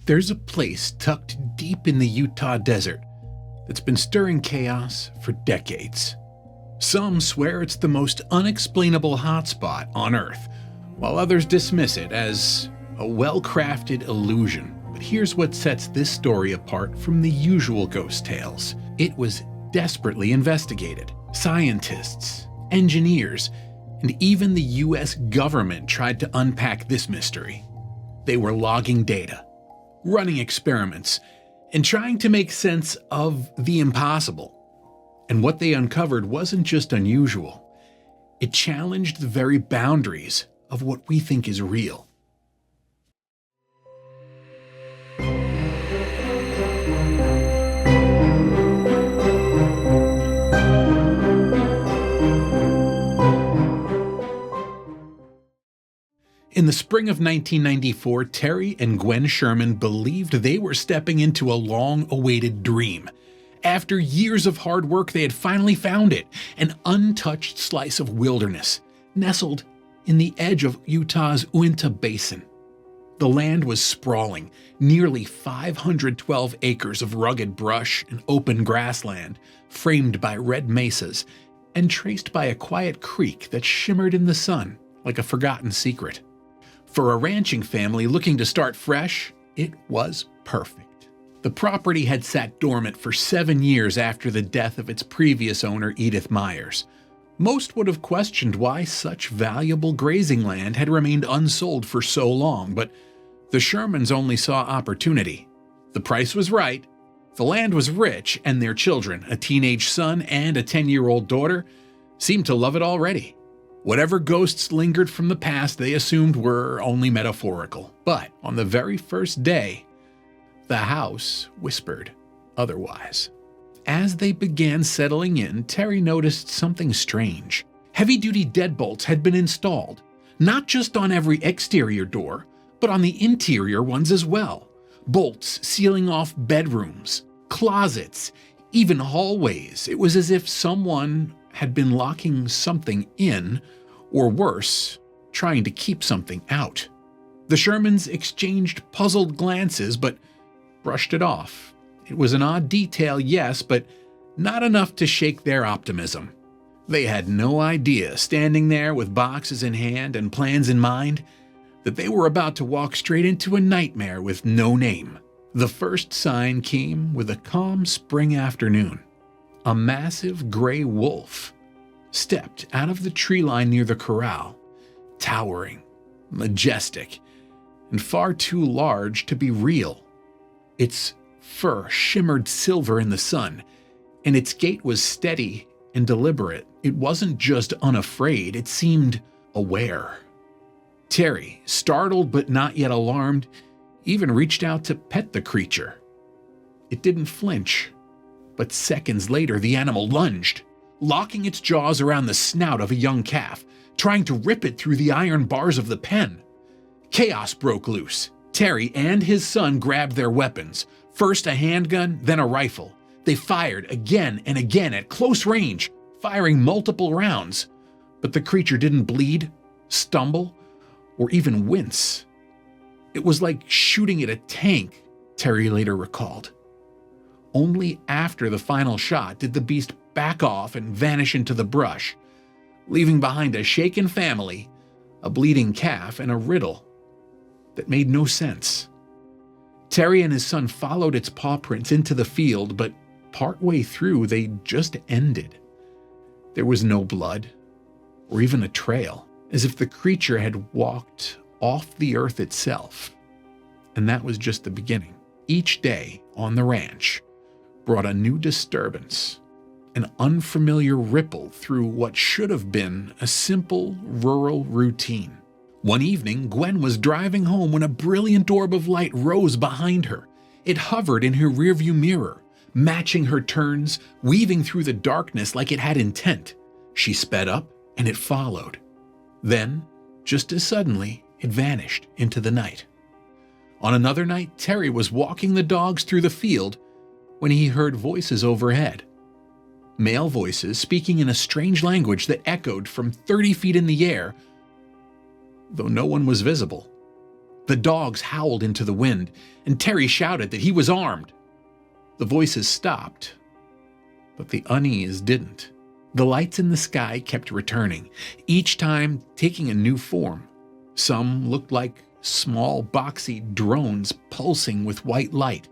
There's a place tucked deep in the Utah desert that's been stirring chaos for decades. Some swear it's the most unexplainable hotspot on Earth, while others dismiss it as a well-crafted illusion. But here's what sets this story apart from the usual ghost tales. It was desperately investigated. Scientists, engineers, and even the US government tried to unpack this mystery. They were logging data, running experiments, and trying to make sense of the impossible. And what they uncovered wasn't just unusual. It challenged the very boundaries of what we think is real. In the spring of 1994, Terry and Gwen Sherman believed they were stepping into a long-awaited dream. After years of hard work, they had finally found it, an untouched slice of wilderness, nestled in the edge of Utah's Uinta Basin. The land was sprawling, nearly 512 acres of rugged brush and open grassland, framed by red mesas, and traced by a quiet creek that shimmered in the sun like a forgotten secret. For a ranching family looking to start fresh, it was perfect. The property had sat dormant for 7 years after the death of its previous owner, Edith Myers. Most would have questioned why such valuable grazing land had remained unsold for so long, but the Shermans only saw opportunity. The price was right, the land was rich, and their children, a teenage son and a 10-year-old daughter, seemed to love it already. Whatever ghosts lingered from the past they assumed were only metaphorical. But on the very first day, the house whispered otherwise. As they began settling in, Terry noticed something strange. Heavy-duty deadbolts had been installed, not just on every exterior door, but on the interior ones as well. Bolts sealing off bedrooms, closets, even hallways. It was as if someone had been locking something in, or worse, trying to keep something out. The Shermans exchanged puzzled glances, but brushed it off. It was an odd detail, yes, but not enough to shake their optimism. They had no idea, standing there with boxes in hand and plans in mind, that they were about to walk straight into a nightmare with no name. The first sign came with a calm spring afternoon. A massive gray wolf stepped out of the tree line near the corral, towering, majestic, and far too large to be real. Its fur shimmered silver in the sun, and its gait was steady and deliberate. It wasn't just unafraid, it seemed aware. Terry, startled but not yet alarmed, even reached out to pet the creature. It didn't flinch. But seconds later, the animal lunged, locking its jaws around the snout of a young calf, trying to rip it through the iron bars of the pen. Chaos broke loose. Terry and his son grabbed their weapons, first a handgun, then a rifle. They fired again and again at close range, firing multiple rounds. But the creature didn't bleed, stumble, or even wince. It was like shooting at a tank, Terry later recalled. Only after the final shot did the beast back off and vanish into the brush, leaving behind a shaken family, a bleeding calf, and a riddle that made no sense. Terry and his son followed its paw prints into the field, but partway through they just ended. There was no blood, or even a trail, as if the creature had walked off the earth itself. And that was just the beginning. Each day on the ranch brought a new disturbance, an unfamiliar ripple through what should have been a simple rural routine. One evening, Gwen was driving home when a brilliant orb of light rose behind her. It hovered in her rearview mirror, matching her turns, weaving through the darkness like it had intent. She sped up, and it followed. Then, just as suddenly, it vanished into the night. On another night, Terry was walking the dogs through the field when he heard voices overhead. Male voices speaking in a strange language that echoed from 30 feet in the air, though no one was visible. The dogs howled into the wind, and Terry shouted that he was armed. The voices stopped, but the unease didn't. The lights in the sky kept returning, each time taking a new form. Some looked like small, boxy drones pulsing with white light.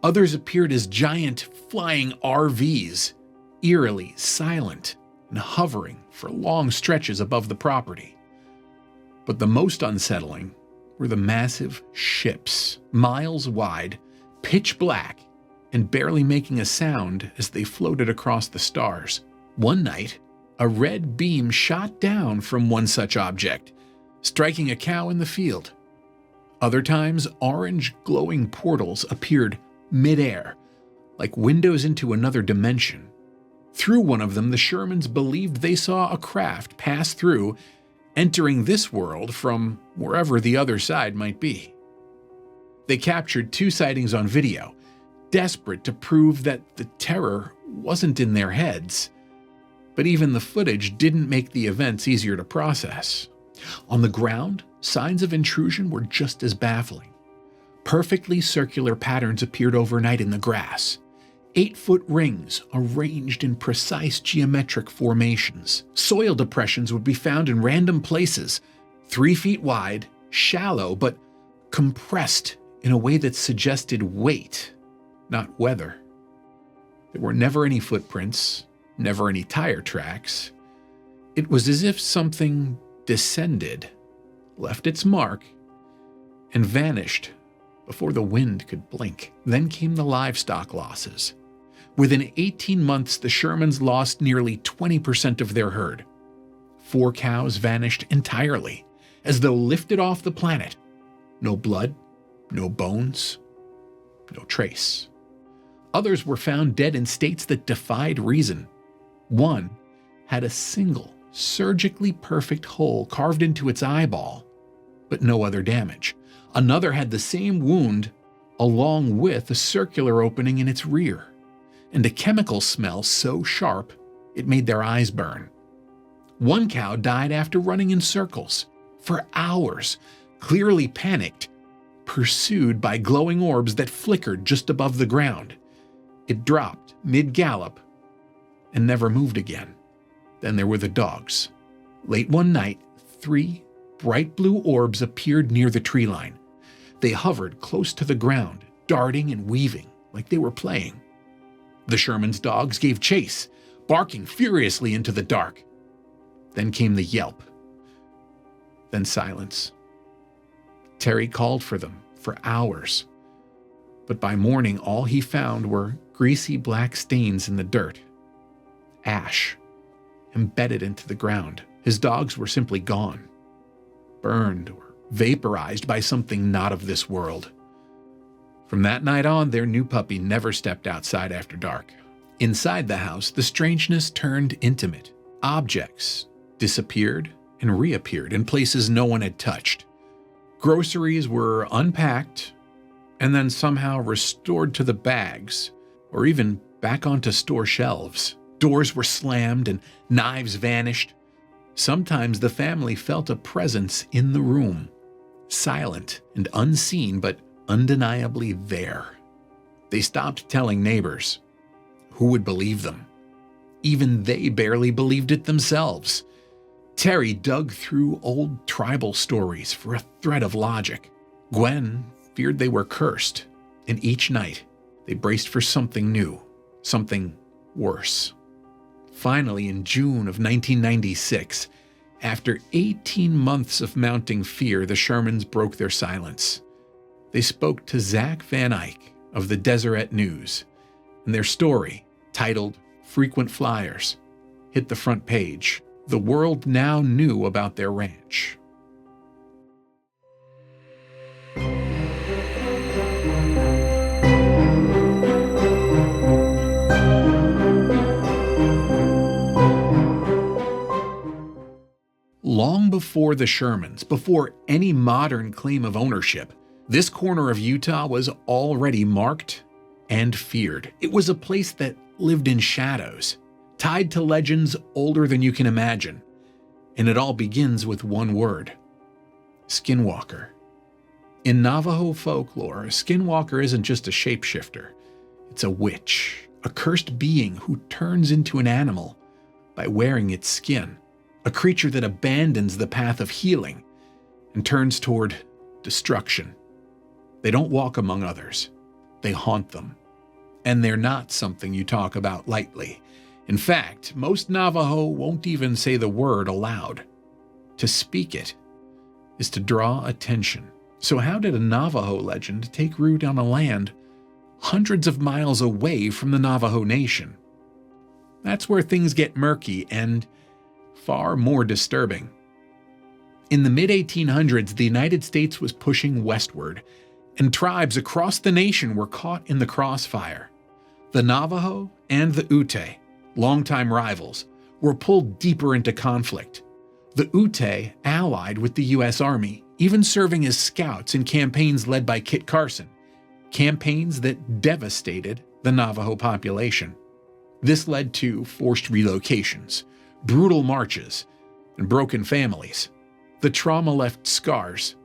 Others appeared as giant flying RVs, eerily silent and hovering for long stretches above the property. But the most unsettling were the massive ships, miles wide, pitch black, and barely making a sound as they floated across the stars. One night, a red beam shot down from one such object, striking a cow in the field. Other times, orange glowing portals appeared midair, like windows into another dimension. Through one of them, the Shermans believed they saw a craft pass through, entering this world from wherever the other side might be. They captured 2 sightings on video, desperate to prove that the terror wasn't in their heads. But even the footage didn't make the events easier to process. On the ground, signs of intrusion were just as baffling. Perfectly circular patterns appeared overnight in the grass. 8-foot rings arranged in precise geometric formations. Soil depressions would be found in random places, 3 feet wide, shallow, but compressed in a way that suggested weight, not weather. There were never any footprints, never any tire tracks. It was as if something descended, left its mark, and vanished before the wind could blink. Then came the livestock losses. Within 18 months, the Shermans lost nearly 20% of their herd. 4 cows vanished entirely, as though lifted off the planet. No blood, no bones, no trace. Others were found dead in states that defied reason. One had a single, surgically perfect hole carved into its eyeball, but no other damage. Another had the same wound, along with a circular opening in its rear, and a chemical smell so sharp it made their eyes burn. One cow died after running in circles for hours, clearly panicked, pursued by glowing orbs that flickered just above the ground. It dropped mid-gallop and never moved again. Then there were the dogs. Late one night, 3 bright blue orbs appeared near the tree line. They hovered close to the ground, darting and weaving like they were playing. The Sherman's dogs gave chase, barking furiously into the dark. Then came the yelp. Then silence. Terry called for them for hours, but by morning all he found were greasy black stains in the dirt. Ash, embedded into the ground. His dogs were simply gone, burned or vaporized by something not of this world. From that night on, their new puppy never stepped outside after dark. Inside the house, the strangeness turned intimate. Objects disappeared and reappeared in places no one had touched. Groceries were unpacked and then somehow restored to the bags, or even back onto store shelves. Doors were slammed and knives vanished. Sometimes the family felt a presence in the room, silent and unseen, but undeniably there. They stopped telling neighbors. Who would believe them? Even they barely believed it themselves. Terry dug through old tribal stories for a thread of logic. Gwen feared they were cursed, and each night they braced for something new, something worse. Finally, in June of 1996, after 18 months of mounting fear, the Shermans broke their silence. They spoke to Zach Van Eyck of the Deseret News, and their story, titled Frequent Flyers, hit the front page. The world now knew about their ranch. Long before the Shermans, before any modern claim of ownership, this corner of Utah was already marked and feared. It was a place that lived in shadows, tied to legends older than you can imagine. And it all begins with one word: Skinwalker. In Navajo folklore, a skinwalker isn't just a shapeshifter. It's a witch, a cursed being who turns into an animal by wearing its skin, a creature that abandons the path of healing and turns toward destruction. They don't walk among others. They haunt them. And they're not something you talk about lightly. In fact, most Navajo won't even say the word aloud. To speak it is to draw attention. So how did a Navajo legend take root on a land hundreds of miles away from the Navajo Nation? That's where things get murky and far more disturbing. In the mid-1800s, the United States was pushing westward, and tribes across the nation were caught in the crossfire. The Navajo and the Ute, longtime rivals, were pulled deeper into conflict. The Ute allied with the U.S. Army, even serving as scouts in campaigns led by Kit Carson, campaigns that devastated the Navajo population. This led to forced relocations, brutal marches, and broken families. The trauma left scars,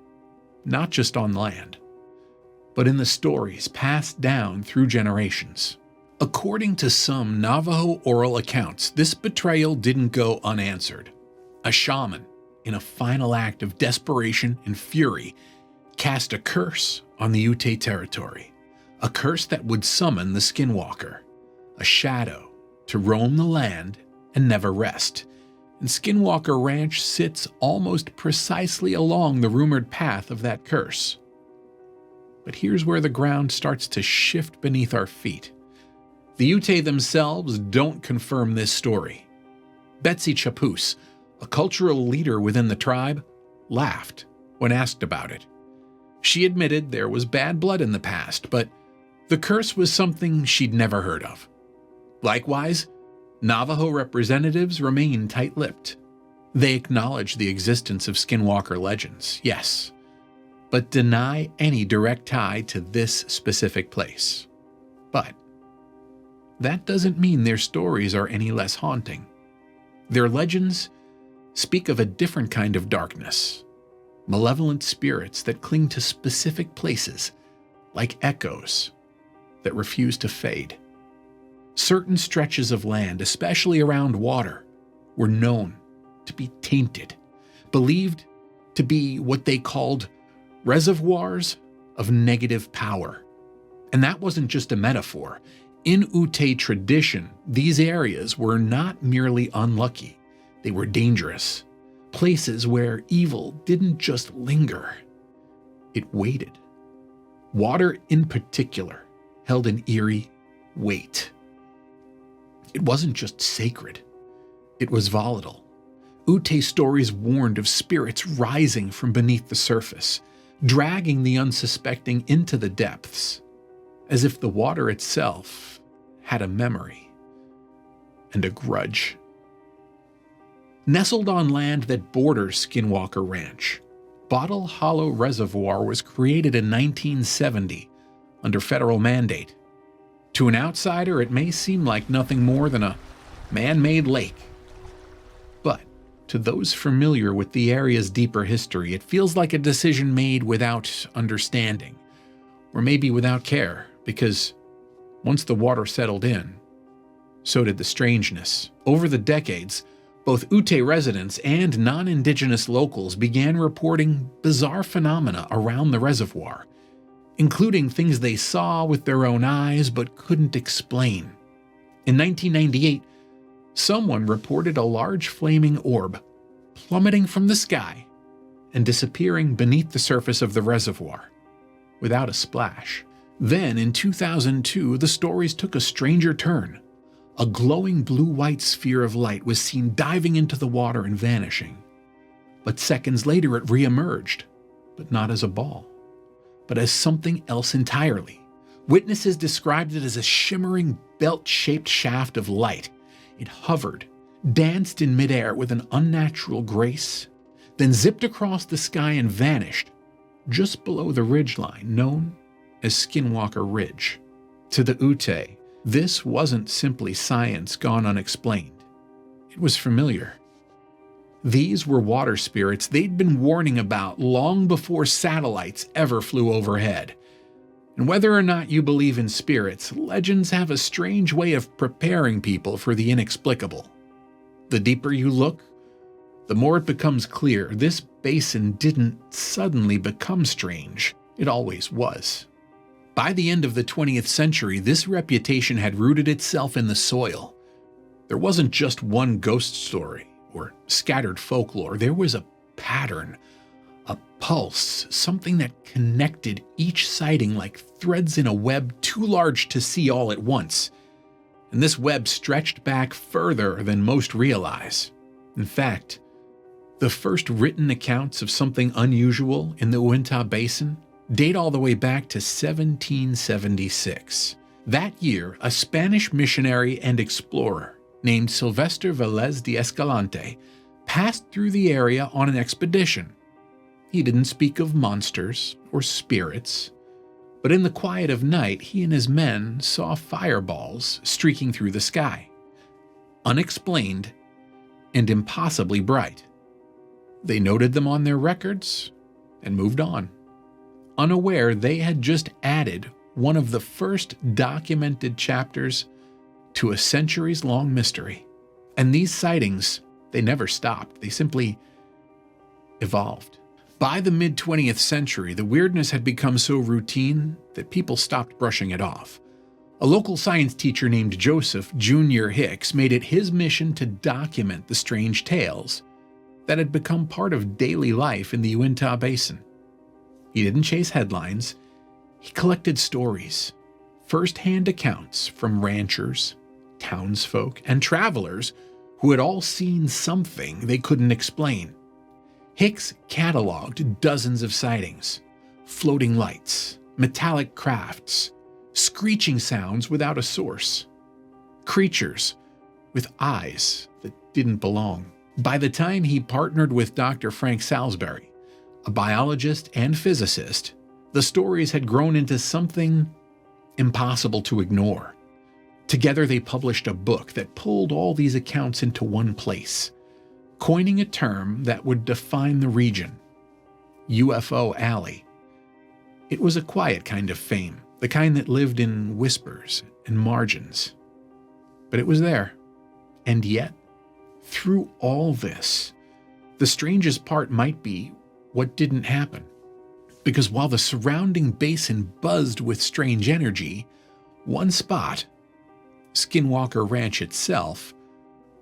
not just on land, but in the stories passed down through generations. According to some Navajo oral accounts, this betrayal didn't go unanswered. A shaman, in a final act of desperation and fury, cast a curse on the Ute territory, a curse that would summon the Skinwalker, a shadow to roam the land and never rest. And Skinwalker Ranch sits almost precisely along the rumored path of that curse. But here's where the ground starts to shift beneath our feet. The Ute themselves don't confirm this story. Betsy Chapus, a cultural leader within the tribe, laughed when asked about it. She admitted there was bad blood in the past, but the curse was something she'd never heard of. Likewise, Navajo representatives remain tight-lipped. They acknowledge the existence of Skinwalker legends, yes, but deny any direct tie to this specific place. But that doesn't mean their stories are any less haunting. Their legends speak of a different kind of darkness, malevolent spirits that cling to specific places, like echoes that refuse to fade. Certain stretches of land, especially around water, were known to be tainted, believed to be what they called reservoirs of negative power. And that wasn't just a metaphor. In Ute tradition, these areas were not merely unlucky, they were dangerous, places where evil didn't just linger, it waited. Water in particular held an eerie weight. It wasn't just sacred, it was volatile. Ute stories warned of spirits rising from beneath the surface, dragging the unsuspecting into the depths, as if the water itself had a memory and a grudge. Nestled on land that borders Skinwalker Ranch, Bottle Hollow Reservoir was created in 1970 under federal mandate. To an outsider, it may seem like nothing more than a man-made lake. But to those familiar with the area's deeper history, it feels like a decision made without understanding, or maybe without care, because once the water settled in, so did the strangeness. Over the decades, both Ute residents and non-indigenous locals began reporting bizarre phenomena around the reservoir, including things they saw with their own eyes but couldn't explain. In 1998, someone reported a large flaming orb plummeting from the sky and disappearing beneath the surface of the reservoir, without a splash. Then, in 2002, the stories took a stranger turn. A glowing blue-white sphere of light was seen diving into the water and vanishing. But seconds later it re-emerged, but not as a ball, but as something else entirely. Witnesses described it as a shimmering, belt-shaped shaft of light. It hovered, danced in midair with an unnatural grace, then zipped across the sky and vanished just below the ridgeline known as Skinwalker Ridge. To the Ute, this wasn't simply science gone unexplained. It was familiar. These were water spirits they'd been warning about long before satellites ever flew overhead. And whether or not you believe in spirits, legends have a strange way of preparing people for the inexplicable. The deeper you look, the more it becomes clear this basin didn't suddenly become strange. It always was. By the end of the 20th century, this reputation had rooted itself in the soil. There wasn't just one ghost story or scattered folklore. There was a pattern, a pulse, something that connected each sighting like threads in a web too large to see all at once. And this web stretched back further than most realize. In fact, the first written accounts of something unusual in the Uinta Basin date all the way back to 1776. That year, a Spanish missionary and explorer named Silvestre Velez de Escalante passed through the area on an expedition. He didn't speak of monsters or spirits, but in the quiet of night, he and his men saw fireballs streaking through the sky, unexplained and impossibly bright. They noted them on their records and moved on, unaware they had just added one of the first documented chapters to a centuries-long mystery. And these sightings, they never stopped. They simply evolved. By the mid-20th century, the weirdness had become so routine that people stopped brushing it off. A local science teacher named Joseph Jr. Hicks made it his mission to document the strange tales that had become part of daily life in the Uinta Basin. He didn't chase headlines. He collected stories, first-hand accounts from ranchers, townsfolk, and travelers who had all seen something they couldn't explain. Hicks cataloged dozens of sightings, floating lights, metallic crafts, screeching sounds without a source, creatures with eyes that didn't belong. By the time he partnered with Dr. Frank Salisbury, a biologist and physicist, the stories had grown into something impossible to ignore. Together they published a book that pulled all these accounts into one place, coining a term that would define the region, UFO Alley. It was a quiet kind of fame, the kind that lived in whispers and margins. But it was there. And yet, through all this, the strangest part might be what didn't happen. Because while the surrounding basin buzzed with strange energy, one spot, Skinwalker Ranch itself,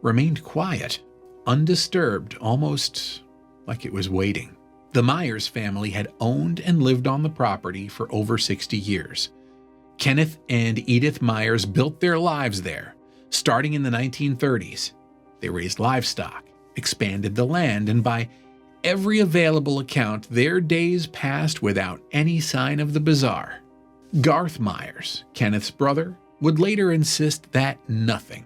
remained quiet, undisturbed, almost like it was waiting. The Myers family had owned and lived on the property for over 60 years. Kenneth and Edith Myers built their lives there, starting in the 1930s. They raised livestock, expanded the land, and by every available account, their days passed without any sign of the bizarre. Garth Myers, Kenneth's brother, would later insist that nothing,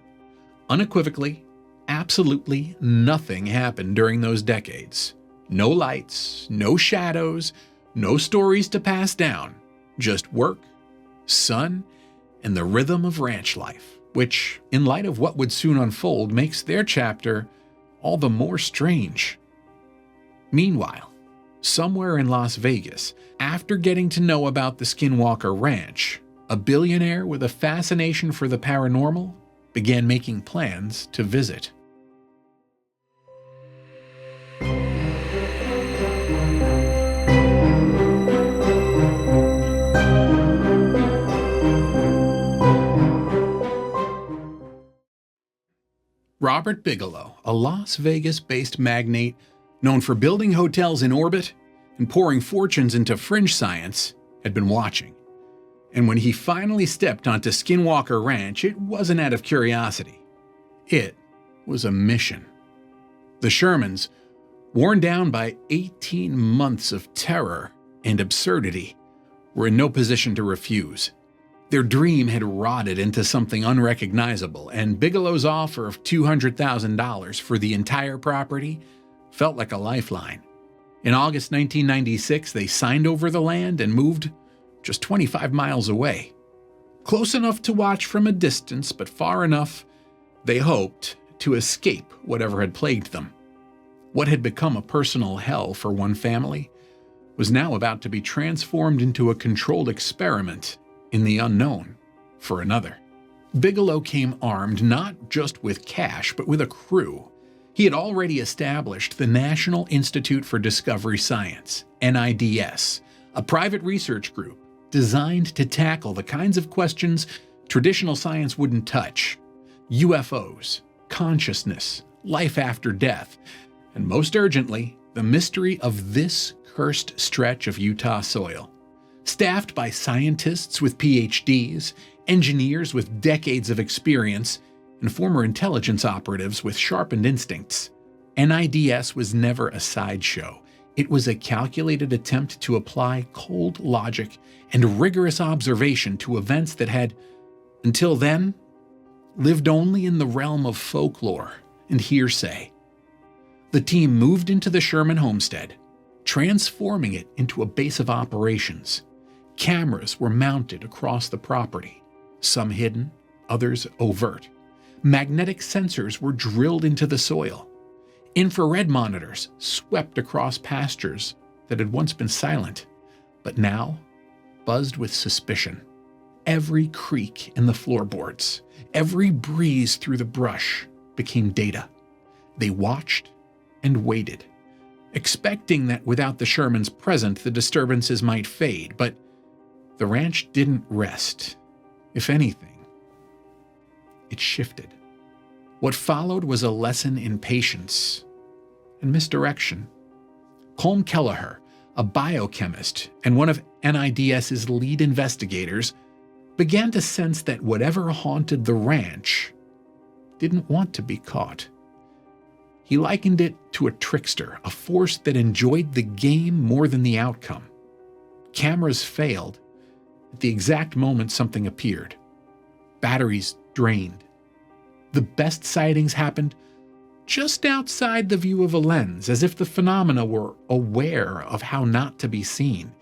unequivocally, absolutely nothing happened during those decades. No lights, no shadows, no stories to pass down, just work, sun, and the rhythm of ranch life, which, in light of what would soon unfold, makes their chapter all the more strange. Meanwhile, somewhere in Las Vegas, after getting to know about the Skinwalker Ranch, a billionaire with a fascination for the paranormal began making plans to visit. Robert Bigelow, a Las Vegas-based magnate known for building hotels in orbit and pouring fortunes into fringe science, had been watching. And when he finally stepped onto Skinwalker Ranch, it wasn't out of curiosity. It was a mission. The Shermans, worn down by 18 months of terror and absurdity, were in no position to refuse. Their dream had rotted into something unrecognizable, and Bigelow's offer of $200,000 for the entire property felt like a lifeline. In August 1996, they signed over the land and moved just 25 miles away. Close enough to watch from a distance, but far enough, they hoped, to escape whatever had plagued them. What had become a personal hell for one family was now about to be transformed into a controlled experiment in the unknown for another. Bigelow came armed not just with cash, but with a crew. He had already established the National Institute for Discovery Science, NIDS, a private research group designed to tackle the kinds of questions traditional science wouldn't touch: UFOs, consciousness, life after death, and most urgently, the mystery of this cursed stretch of Utah soil. Staffed by scientists with PhDs, engineers with decades of experience, and former intelligence operatives with sharpened instincts, NIDS was never a sideshow. It was a calculated attempt to apply cold logic and rigorous observation to events that had, until then, lived only in the realm of folklore and hearsay. The team moved into the Sherman homestead, transforming it into a base of operations. Cameras were mounted across the property, some hidden, others overt. Magnetic sensors were drilled into the soil. Infrared monitors swept across pastures that had once been silent, but now buzzed with suspicion. Every creak in the floorboards, every breeze through the brush became data. They watched and waited, expecting that without the Shermans present, the disturbances might fade, but the ranch didn't rest. If anything, it shifted. What followed was a lesson in patience and misdirection. Colm Kelleher, a biochemist and one of NIDS's lead investigators, began to sense that whatever haunted the ranch didn't want to be caught. He likened it to a trickster, a force that enjoyed the game more than the outcome. Cameras failed at the exact moment something appeared. Batteries drained. The best sightings happened just outside the view of a lens, as if the phenomena were aware of how not to be seen.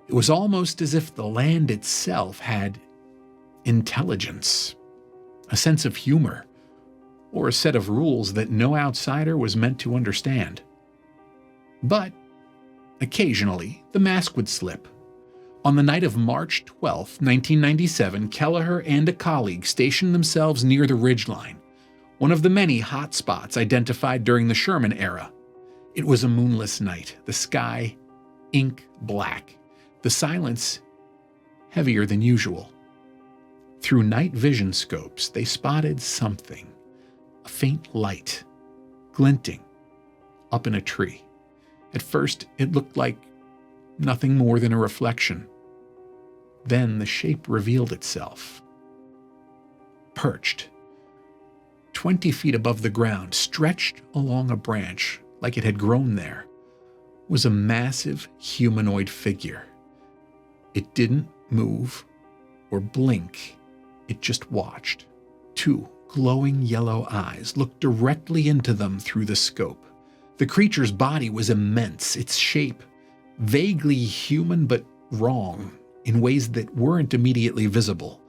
It was almost as if the land itself had intelligence, a sense of humor, or a set of rules that no outsider was meant to understand. But occasionally, the mask would slip. On the night of March 12, 1997, Kelleher and a colleague stationed themselves near the ridgeline, one of the many hot spots identified during the Sherman era. It was a moonless night, the sky ink black, the silence heavier than usual. Through night vision scopes, they spotted something, a faint light, glinting up in a tree. At first, it looked like nothing more than a reflection. Then the shape revealed itself. Perched 20 feet above the ground, stretched along a branch like it had grown there, was a massive humanoid figure. It didn't move or blink. It just watched. Two glowing yellow eyes looked directly into them through the scope. The creature's body was immense, its shape vaguely human but wrong in ways that weren't immediately visible,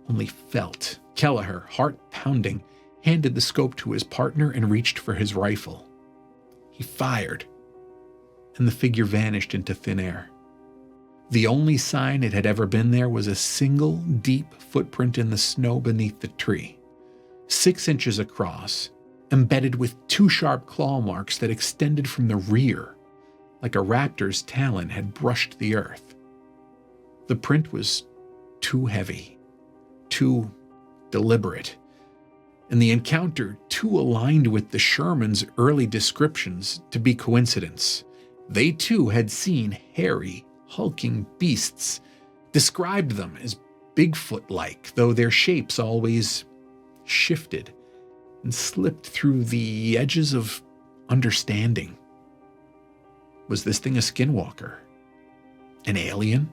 only felt. Kelleher, heart pounding, handed the scope to his partner and reached for his rifle. He fired, and the figure vanished into thin air. The only sign it had ever been there was a single deep footprint in the snow beneath the tree, 6 inches across, embedded with 2 sharp claw marks that extended from the rear, like a raptor's talon had brushed the earth. The print was too heavy, too deliberate, and the encounter too aligned with the Shermans' early descriptions to be coincidence. They too had seen hairy, hulking beasts, described them as Bigfoot-like, though their shapes always shifted and slipped through the edges of understanding. Was this thing a skinwalker? An alien?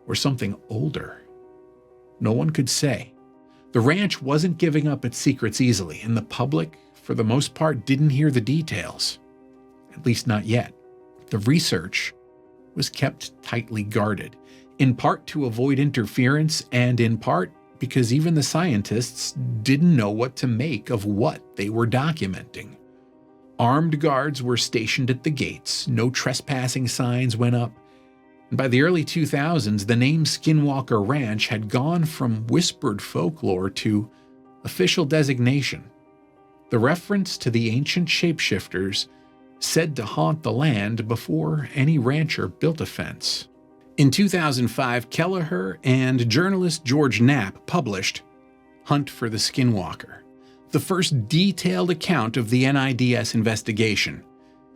Or something older? No one could say. The ranch wasn't giving up its secrets easily, and the public, for the most part, didn't hear the details. At least not yet. The research was kept tightly guarded, in part to avoid interference and in part because even the scientists didn't know what to make of what they were documenting. Armed guards were stationed at the gates, no trespassing signs went up, and by the early 2000s, the name Skinwalker Ranch had gone from whispered folklore to official designation. The reference to the ancient shapeshifters said to haunt the land before any rancher built a fence. In 2005, Kelleher and journalist George Knapp published Hunt for the Skinwalker, the first detailed account of the NIDS investigation.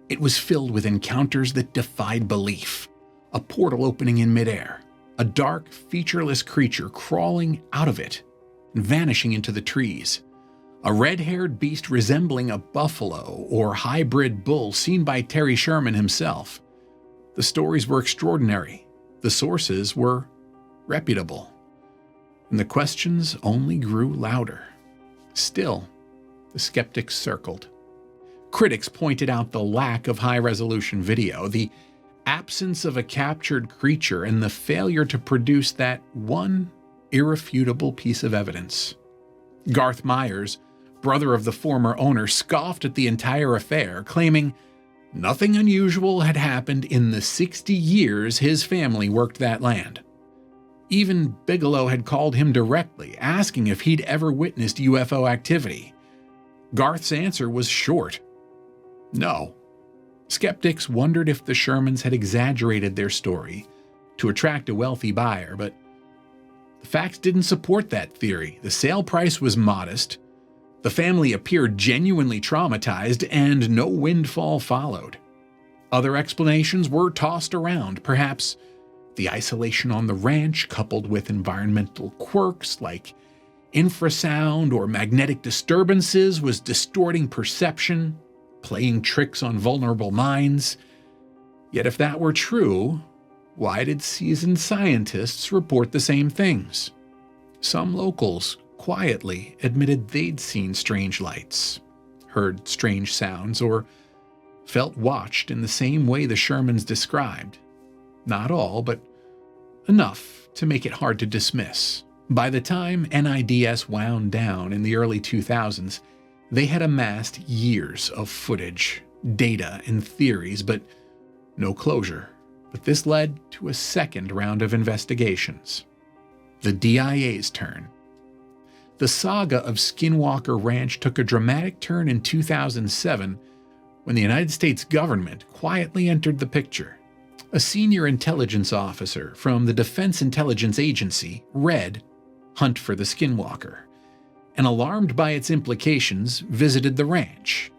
It was filled with encounters that defied belief. A portal opening in midair, a dark, featureless creature crawling out of it and vanishing into the trees, a red-haired beast resembling a buffalo or hybrid bull seen by Terry Sherman himself. The stories were extraordinary, the sources were reputable, and the questions only grew louder. Still, the skeptics circled. Critics pointed out the lack of high-resolution video, the absence of a captured creature, and the failure to produce that one irrefutable piece of evidence. Garth Myers, brother of the former owner, scoffed at the entire affair, claiming nothing unusual had happened in the 60 years his family worked that land. Even Bigelow had called him directly, asking if he'd ever witnessed UFO activity. Garth's answer was short. No. Skeptics wondered if the Shermans had exaggerated their story to attract a wealthy buyer, but the facts didn't support that theory. The sale price was modest, the family appeared genuinely traumatized, and no windfall followed. Other explanations were tossed around, perhaps the isolation on the ranch coupled with environmental quirks like infrasound or magnetic disturbances was distorting perception, playing tricks on vulnerable minds. Yet if that were true, why did seasoned scientists report the same things? Some locals quietly admitted they'd seen strange lights, heard strange sounds, or felt watched in the same way the Shermans described. Not all, but enough to make it hard to dismiss. By the time NIDS wound down in the early 2000s, they had amassed years of footage, data, and theories, but no closure. But this led to a second round of investigations. The DIA's turn. The saga of Skinwalker Ranch took a dramatic turn in 2007 when the United States government quietly entered the picture. A senior intelligence officer from the Defense Intelligence Agency read Hunt for the Skinwalker, and alarmed by its implications, visited the ranch.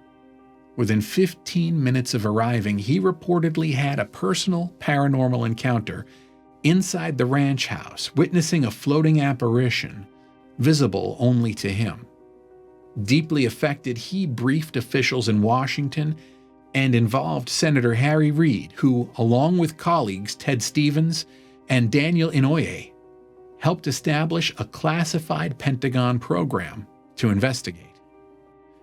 Within 15 minutes of arriving, he reportedly had a personal paranormal encounter inside the ranch house, witnessing a floating apparition visible only to him. Deeply affected, he briefed officials in Washington and involved Senator Harry Reid, who, along with colleagues Ted Stevens and Daniel Inouye, helped establish a classified Pentagon program to investigate.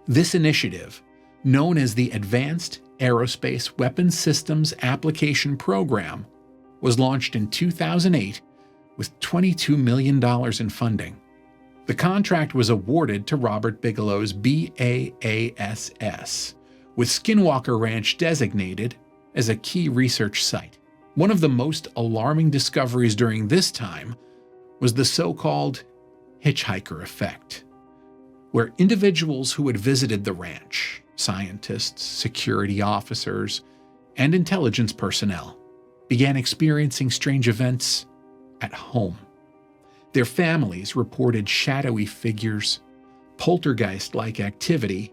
This initiative, known as the Advanced Aerospace Weapons Systems Application Program, was launched in 2008 with $22 million in funding. The contract was awarded to Robert Bigelow's BAASS, with Skinwalker Ranch designated as a key research site. One of the most alarming discoveries during this time was the so-called hitchhiker effect, where individuals who had visited the ranch, scientists, security officers, and intelligence personnel, began experiencing strange events at home. Their families reported shadowy figures, poltergeist-like activity,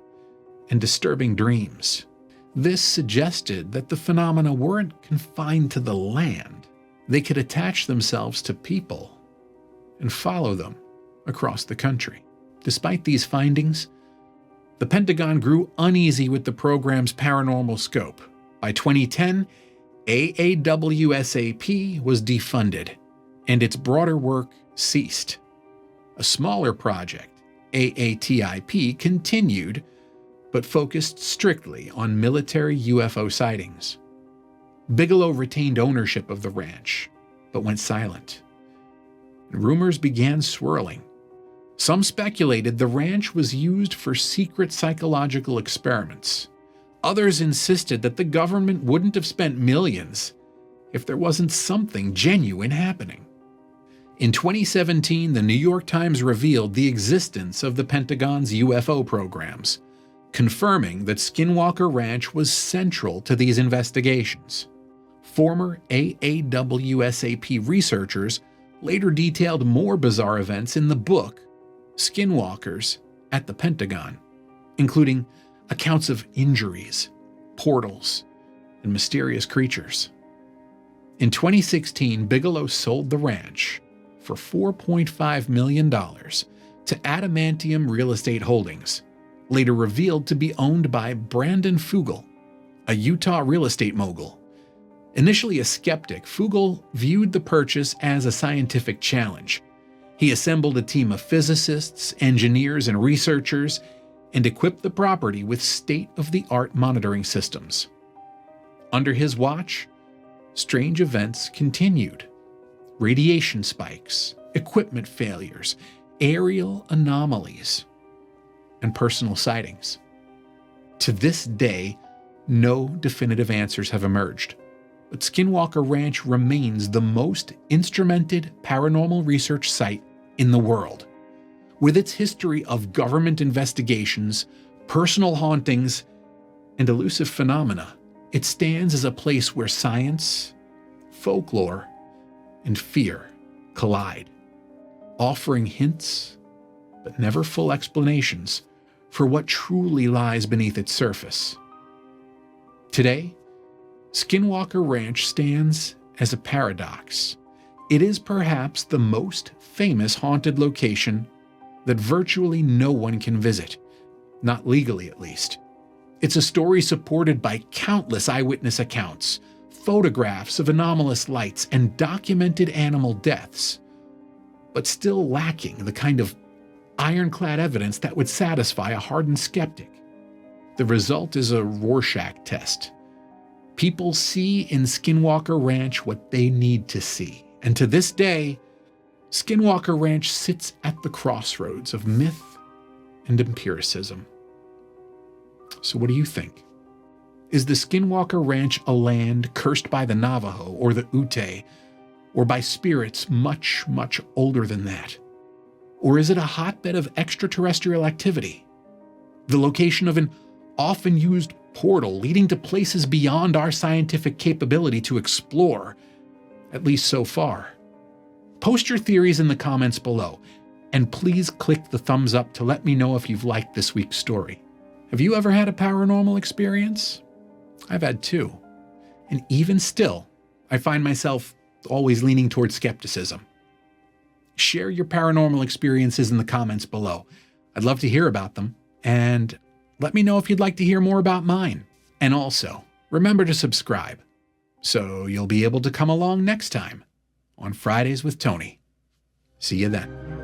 and disturbing dreams. This suggested that the phenomena weren't confined to the land. They could attach themselves to people and follow them across the country. Despite these findings, the Pentagon grew uneasy with the program's paranormal scope. By 2010, AAWSAP was defunded, and its broader work ceased. A smaller project, AATIP, continued, but focused strictly on military UFO sightings. Bigelow retained ownership of the ranch, but went silent. Rumors began swirling. Some speculated the ranch was used for secret psychological experiments. Others insisted that the government wouldn't have spent millions if there wasn't something genuine happening. In 2017, the New York Times revealed the existence of the Pentagon's UFO programs, confirming that Skinwalker Ranch was central to these investigations. Former AAWSAP researchers later detailed more bizarre events in the book Skinwalkers at the Pentagon, including accounts of injuries, portals, and mysterious creatures. In 2016, Bigelow sold the ranch for $4.5 million to Adamantium Real Estate Holdings, later revealed to be owned by Brandon Fugal, a Utah real estate mogul. Initially a skeptic, Fugal viewed the purchase as a scientific challenge. He assembled a team of physicists, engineers, and researchers and equipped the property with state-of-the-art monitoring systems. Under his watch, strange events continued. Radiation spikes, equipment failures, aerial anomalies, and personal sightings. To this day, no definitive answers have emerged, but Skinwalker Ranch remains the most instrumented paranormal research site in the world. With its history of government investigations, personal hauntings, and elusive phenomena, it stands as a place where science, folklore, and fear collide, offering hints, but never full explanations, for what truly lies beneath its surface. Today, Skinwalker Ranch stands as a paradox. It is perhaps the most famous haunted location that virtually no one can visit, not legally at least. It's a story supported by countless eyewitness accounts, photographs of anomalous lights, and documented animal deaths, but still lacking the kind of ironclad evidence that would satisfy a hardened skeptic. The result is a Rorschach test. People see in Skinwalker Ranch what they need to see, and to this day, Skinwalker Ranch sits at the crossroads of myth and empiricism. So what do you think? Is the Skinwalker Ranch a land cursed by the Navajo or the Ute, or by spirits much, much older than that? Or is it a hotbed of extraterrestrial activity? The location of an often used portal leading to places beyond our scientific capability to explore, at least so far. Post your theories in the comments below, and please click the thumbs up to let me know if you've liked this week's story. Have you ever had a paranormal experience? I've had two. And even still, I find myself always leaning towards skepticism. Share your paranormal experiences in the comments below. I'd love to hear about them, and let me know if you'd like to hear more about mine. And also, remember to subscribe, so you'll be able to come along next time on Fridays with Tony. See you then.